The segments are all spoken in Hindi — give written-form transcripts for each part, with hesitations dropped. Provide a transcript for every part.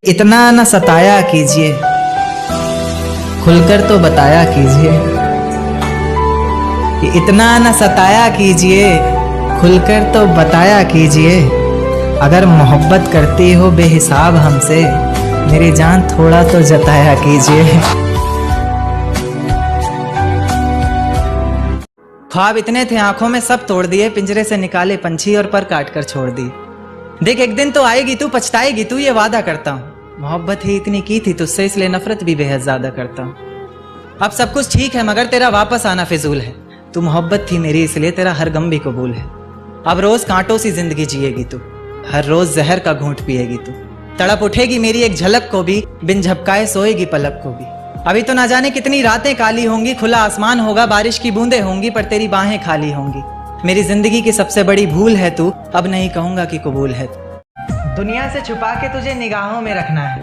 इतना न सताया कीजिए, खुलकर तो बताया कीजिए कि इतना न सताया कीजिए, खुलकर तो बताया कीजिए। अगर मोहब्बत करती हो बेहिसाब हमसे, मेरी जान थोड़ा तो जताया कीजिए। ख्वाब इतने थे आंखों में सब तोड़ दिए, पिंजरे से निकाले पंछी और पर काट कर छोड़ दी। देख एक दिन तो आएगी तू, पछताएगी तू, ये वादा करता हूँ। मोहब्बत ही इतनी की थी तुझसे, इसलिए नफरत भी बेहद ज्यादा करता हूँ। अब सब कुछ ठीक है मगर तेरा वापस आना फिजूल है। तू मोहब्बत थी मेरी इसलिए तेरा हर गम भी कबूल है। अब रोज कांटों सी जिंदगी जिएगी तू, हर रोज जहर का घूंट पिएगी तू। तड़प उठेगी मेरी एक झलक को भी, बिन झपकाए सोएगी पलक को भी। अभी तो ना जाने कितनी रातें काली होंगी, खुला आसमान होगा, बारिश की बूंदें होंगी, पर तेरी बाहें खाली होंगी। मेरी जिंदगी की सबसे बड़ी भूल है तू, अब नहीं कहूंगा कि कबूल है तू। दुनिया से छुपा के तुझे निगाहों में रखना है,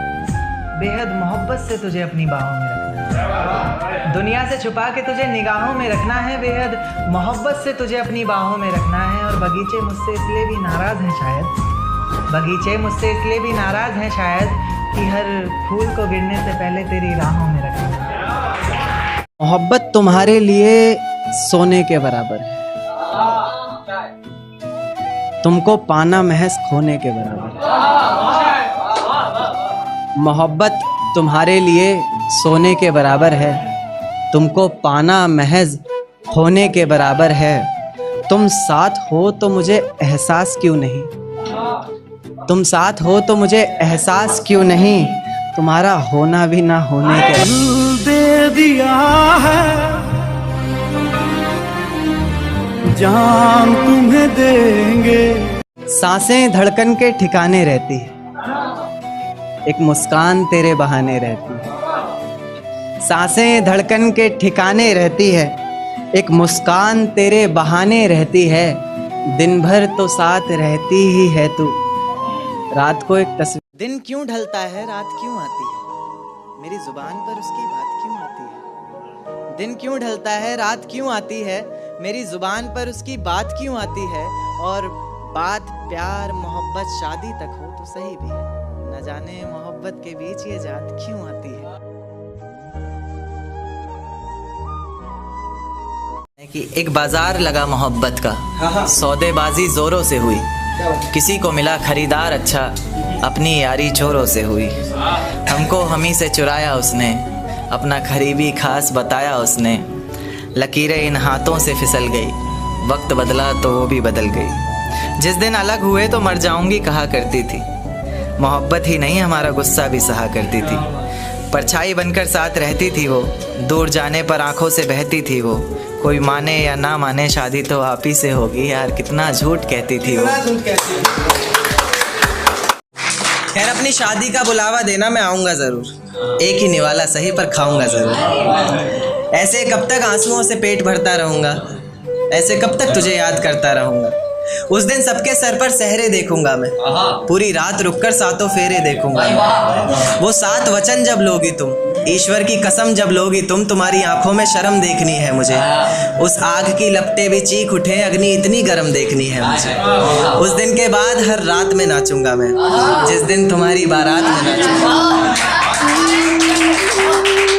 बेहद मोहब्बत से तुझे अपनी बाहों में रखना है। दुनिया से छुपा के तुझे निगाहों में रखना है, बेहद मोहब्बत से तुझे अपनी बाहों में रखना है। और बगीचे मुझसे इसलिए भी नाराज हैं शायद, बगीचे मुझसे इसलिए भी नाराज हैं शायद, कि हर फूल को गिरने से पहले तेरी राहों में रखना है। मोहब्बत तुम्हारे लिए सोने के बराबर है, तुमको पाना महज खोने के बराबर है। मोहब्बत तुम्हारे लिए सोने के बराबर है, तुमको पाना महज खोने के बराबर है। तुम साथ हो तो मुझे एहसास क्यों नहीं, तुम साथ हो तो मुझे एहसास क्यों नहीं, तुम्हारा होना भी ना होने के। दे दिया है जान तुम्हें देंगे। सांसें धड़कन के ठिकाने रहती है, एक मुस्कान तेरे बहाने रहती है। सांसें धड़कन के ठिकाने रहती है, एक मुस्कान तेरे बहाने रहती है। दिन भर तो साथ रहती ही है तू, रात को एक तस्वीर। दिन क्यों ढलता है रात क्यों आती है, मेरी जुबान पर उसकी बात क्यों आती है। दिन क्यों ढलता है रात क्यों आती है, मेरी जुबान पर उसकी बात क्यों आती है। और बात प्यार मोहब्बत शादी तक हो तो सही भी है, न जाने मोहब्बत के बीच ये जात क्यों आती है। कि एक बाजार लगा मोहब्बत का, सौदेबाजी जोरों से हुई, किसी को मिला खरीदार अच्छा, अपनी यारी चोरों से हुई। हमको हमी से चुराया उसने, अपना खरीबी खास बताया उसने। लकीरें इन हाथों से फिसल गई, वक्त बदला तो वो भी बदल गई। जिस दिन अलग हुए तो मर जाऊंगी कहा करती थी, मोहब्बत ही नहीं हमारा गुस्सा भी सहा करती थी। परछाई बनकर साथ रहती थी वो, दूर जाने पर आंखों से बहती थी वो। कोई माने या ना माने शादी तो आप ही से होगी, यार कितना झूठ कहती थी वो। खैर अपनी शादी का बुलावा देना, मैं आऊँगा ज़रूर, एक ही निवाला सही पर खाऊंगा ज़रूर। ऐसे कब तक आंसुओं से पेट भरता रहूँगा, ऐसे कब तक तुझे याद करता रहूँगा। उस दिन सबके सर पर सहरे देखूंगा मैं, पूरी रात रुककर सातों फेरे देखूंगा। वो 7 वचन जब लोगी तुम, ईश्वर की कसम जब लोगी तुम, तुम्हारी आंखों में शर्म देखनी है मुझे। उस आग की लपटें भी चीख उठे, अग्नि इतनी गर्म देखनी है मुझे। उस दिन के बाद हर रात में नाचूंगा मैं, जिस दिन तुम्हारी बारात में नाचूंगा।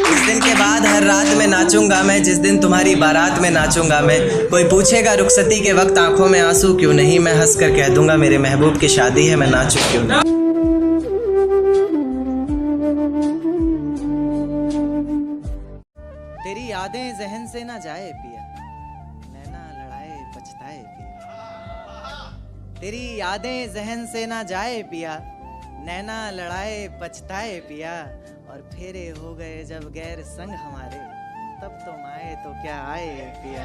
उस दिन के बाद हर रात में नाचूंगा मैं, जिस दिन तुम्हारी बारात में नाचूंगा मैं। कोई पूछेगा रुखसती के वक्त आंखों में आंसू क्यों नहीं, मैं हंस कर कह दूंगा मेरे महबूब की शादी है, मैं नाचूं क्यों नहीं। तेरी यादें जहन से ना जाए पिया, नैना लड़ाए पछताए पिया। तेरी यादें जहन से ना जाए पिया, नैना लड़ाए पछताए पिया। और फेरे हो गए जब गैर संग हमारे, तब तुम आए तो क्या आए पिया।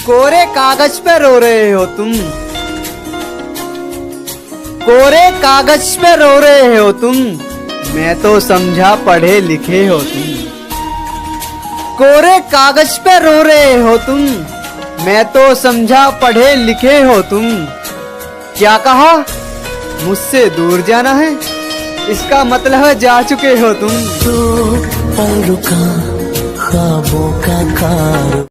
कोरे कागज पे रो रहे हो तुम, कोरे कागज पे रो रहे हो तुम, मैं तो समझा पढ़े लिखे हो तुम। कोरे कागज पे रो रहे हो तुम, मैं तो समझा पढ़े लिखे हो तुम। क्या कहा मुझसे दूर जाना है, इसका मतलब है जा चुके हो तुम। तो पल रुका ख्वाबों का कार